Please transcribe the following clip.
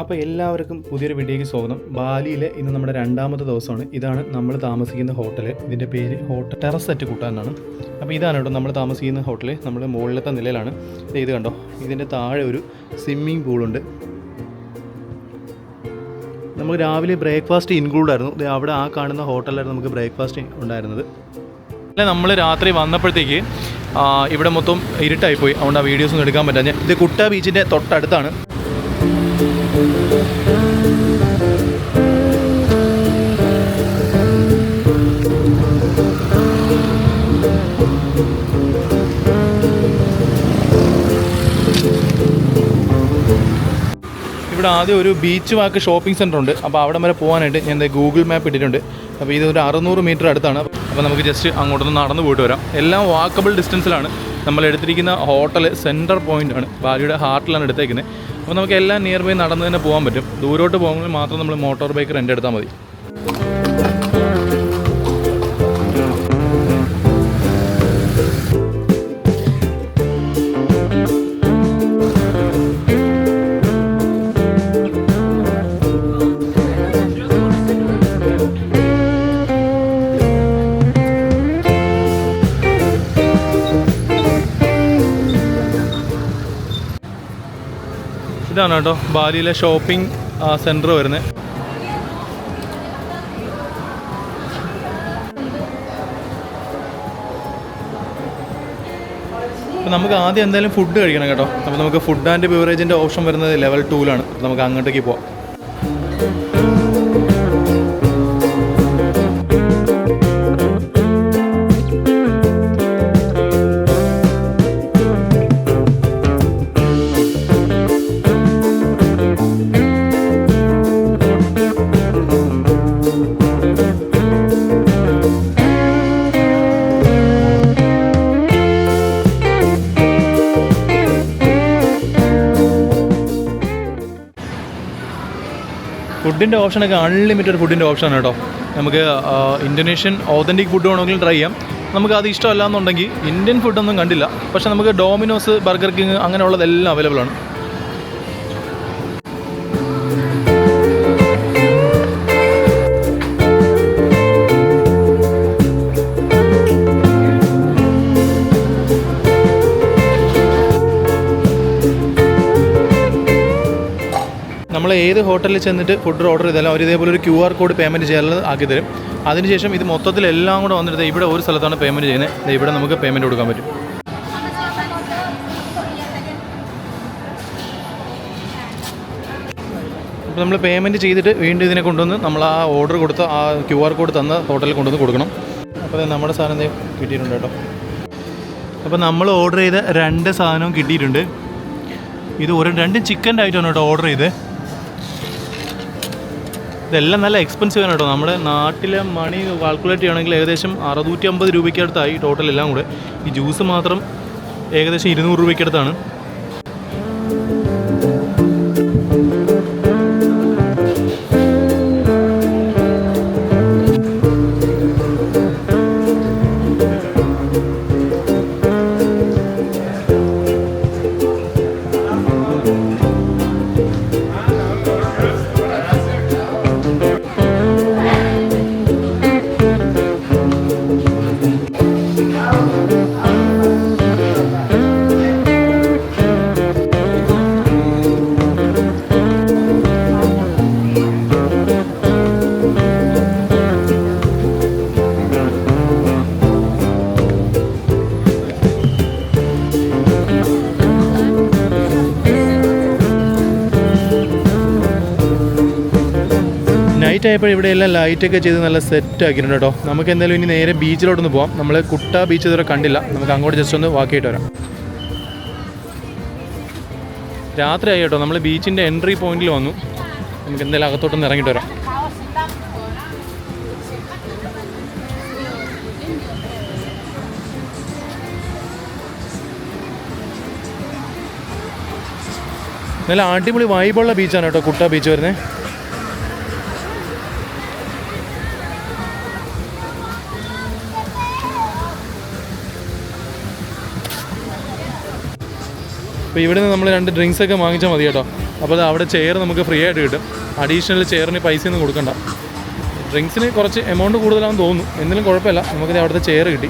അപ്പോൾ എല്ലാവർക്കും പുതിയൊരു വീഡിയോയ്ക്ക് സ്വാഗതം. ബാലിയിലെ ഇന്ന് നമ്മുടെ രണ്ടാമത്തെ ദിവസമാണ്. ഇതാണ് നമ്മൾ താമസിക്കുന്ന ഹോട്ടൽ. ഇതിൻ്റെ പേര് ഹോട്ടൽ ടെറസ് അറ്റ് കുട്ട എന്നാണ്. അപ്പോൾ ഇതാണ് കേട്ടോ നമ്മൾ താമസിക്കുന്ന ഹോട്ടൽ. നമ്മൾ മുകളിലത്തെ നിലയിലാണ്. ഇത് കണ്ടോ, ഇതിൻ്റെ താഴെ ഒരു സ്വിമ്മിംഗ് പൂളുണ്ട്. നമുക്ക് രാവിലെ ബ്രേക്ക്ഫാസ്റ്റ് ഇൻക്ലൂഡ് ആയിരുന്നു. അവിടെ ആ കാണുന്ന ഹോട്ടലിലായിരുന്നു നമുക്ക് ബ്രേക്ക്ഫാസ്റ്റ് ഉണ്ടായിരുന്നത്. നമ്മൾ രാത്രി വന്നപ്പോഴത്തേക്ക് ഇവിടെ മൊത്തം ഇരുട്ടായിപ്പോയി. അതുകൊണ്ട് ആ വീഡിയോസൊന്നും എടുക്കാൻ പറ്റാഞ്ഞ. ഇത് കുട്ട ബീച്ചിൻ്റെ തൊട്ടടുത്താണ്. ഇവിടെ ആദ്യം ഒരു ബീച്ച് വാക്ക് ഷോപ്പിംഗ് സെൻ്റർ ഉണ്ട്. അപ്പോൾ അവിടെ വരെ പോകാനായിട്ട് ഞാൻ ഗൂഗിൾ മാപ്പ് ഇട്ടിട്ടുണ്ട്. അപ്പോൾ ഇതൊരു 600 മീറ്റർ അടുത്താണ്. അപ്പോൾ നമുക്ക് ജസ്റ്റ് അങ്ങോട്ടൊന്ന് നടന്ന് പോയിട്ട് വരാം. എല്ലാം വാക്കബിൾ ഡിസ്റ്റൻസിലാണ്. നമ്മൾ എടുത്തിരിക്കുന്ന ഹോട്ടൽ സെൻറ്റർ പോയിൻ്റാണ്. ബാലിയുടെ ഹാർട്ടിലാണ് എടുത്തേക്കുന്നത്. അപ്പോൾ നമുക്ക് എല്ലാം നിയർ ബൈ നടന്ന് തന്നെ പോകാൻ പറ്റും. ദൂരോട്ട് പോകുമ്പോൾ മാത്രം നമ്മൾ മോട്ടോർ ബൈക്ക് റെൻ്റ് എടുത്താൽ മതി. ഇതാണ് കേട്ടോ ബാലിയിലെ ഷോപ്പിംഗ് സെൻറ്റർ വരുന്നത്. അപ്പോൾ നമുക്ക് ആദ്യം എന്തായാലും ഫുഡ് കഴിക്കണം കേട്ടോ. അപ്പോൾ നമുക്ക് ഫുഡ് ആൻഡ് ബിവറേജിൻ്റെ ഓപ്ഷൻ വരുന്നത് ലെവൽ 2-ലാണ്. നമുക്ക് അങ്ങോട്ടേക്ക് പോവാം. ഫുഡിൻ്റെ ഓപ്ഷനൊക്കെ അൺലിമിറ്റഡ് ഫുഡിൻ്റെ ഓപ്ഷനാണ് കേട്ടോ. നമുക്ക് ഇന്തോനേഷ്യൻ ഓതൻറ്റിക് ഫുഡ് വേണമെങ്കിലും ട്രൈ ചെയ്യാം. നമുക്ക് അത് ഇഷ്ടമല്ല എന്നുണ്ടെങ്കിൽ ഇന്ത്യൻ ഫുഡൊന്നും കണ്ടില്ല. പക്ഷേ നമുക്ക് ഡോമിനോസ്, ബർഗർ കിങ് അങ്ങനെയുള്ളതെല്ലാം അവൈലബിൾ ആണ്. നമ്മൾ ഏത് ഹോട്ടലിൽ ചെന്നിട്ട് ഫുഡ് ഓർഡർ ചെയ്താലും അവർ ഇതേപോലെ ഒരു QR കോഡ് പേയ്മെൻറ്റ് ചെയ്യാനുള്ളത് ആക്കി തരും. അതിനുശേഷം ഇത് മൊത്തത്തിൽ എല്ലാം കൂടെ വന്നിട്ട് ഇവിടെ ഒരു സ്ഥലത്താണ് പേയ്മെൻറ്റ് ചെയ്യുന്നത്. ഇവിടെ നമുക്ക് പേയ്മെൻറ്റ് കൊടുക്കാൻ പറ്റും. അപ്പോൾ നമ്മൾ പേയ്മെൻറ്റ് ചെയ്തിട്ട് വീണ്ടും ഇതിനെ കൊണ്ടുവന്ന് നമ്മൾ ആ ഓർഡർ കൊടുത്ത ആ QR കോഡ് തന്ന ഹോട്ടലിൽ കൊണ്ടുവന്ന് കൊടുക്കണം. അപ്പോൾ നമ്മുടെ സാധനം കിട്ടിയിട്ടുണ്ട് കേട്ടോ. അപ്പോൾ നമ്മൾ ഓർഡർ ചെയ്ത 2 സാധനവും കിട്ടിയിട്ടുണ്ട്. ഇത് 2 ചിക്കൻ്റെ ഐറ്റമാണ് കേട്ടോ ഓർഡർ ചെയ്ത്. ഇതെല്ലാം നല്ല എക്സ്പെൻസീവ് ആണ് കേട്ടോ. നമ്മുടെ നാട്ടിലെ മണി കാൽക്കുലേറ്റ് ചെയ്യുകയാണെങ്കിൽ ഏകദേശം 650 രൂപയ്ക്കടുത്തായി ടോട്ടൽ എല്ലാം കൂടെ. ഈ ജ്യൂസ് മാത്രം ഏകദേശം 200 രൂപയ്ക്കടുത്താണ്. നൈറ്റ് ആയപ്പോൾ ഇവിടെ എല്ലാം ലൈറ്റൊക്കെ ചെയ്ത് നല്ല സെറ്റ് ആക്കിയിട്ടുണ്ട് കേട്ടോ. നമുക്ക് എന്തായാലും ഇനി നേരെ ബീച്ചിലോട്ടൊന്ന് പോകാം. നമ്മൾ കുട്ട ബീച്ച് ഇതുവരെ കണ്ടില്ല. നമുക്ക് അങ്ങോട്ട് ജസ്റ്റ് ഒന്ന് വാക്ക് ചെയ്തിട്ട് വരാം. രാത്രിയായി കേട്ടോ. നമ്മൾ ബീച്ചിൻ്റെ എൻട്രി പോയിന്റിൽ വന്നു. നമുക്ക് എന്തായാലും അകത്തോട്ടൊന്ന് ഇറങ്ങിയിട്ട് വരാം. നല്ല അടിപൊളി വൈബുള്ള ബീച്ചാണ് കേട്ടോ കുട്ട ബീച്ച് വരുന്നത്. അപ്പോൾ ഇവിടെ നിന്ന് നമ്മൾ 2 ഡ്രിങ്ക്സൊക്കെ വാങ്ങിച്ചാൽ മതി കേട്ടോ. അപ്പോൾ അവിടെ ചെയർ നമുക്ക് ഫ്രീ ആയിട്ട് കിട്ടും. അഡീഷണൽ ചെയറിന് പൈസയൊന്നും കൊടുക്കണ്ട. ഡ്രിങ്ക്സിന് കുറച്ച് എമൗണ്ട് കൂടുതലാണെന്ന് തോന്നുന്നു, എന്നാലും കുഴപ്പമില്ല, നമുക്കിത് അവിടുത്തെ ചെയർ കിട്ടി.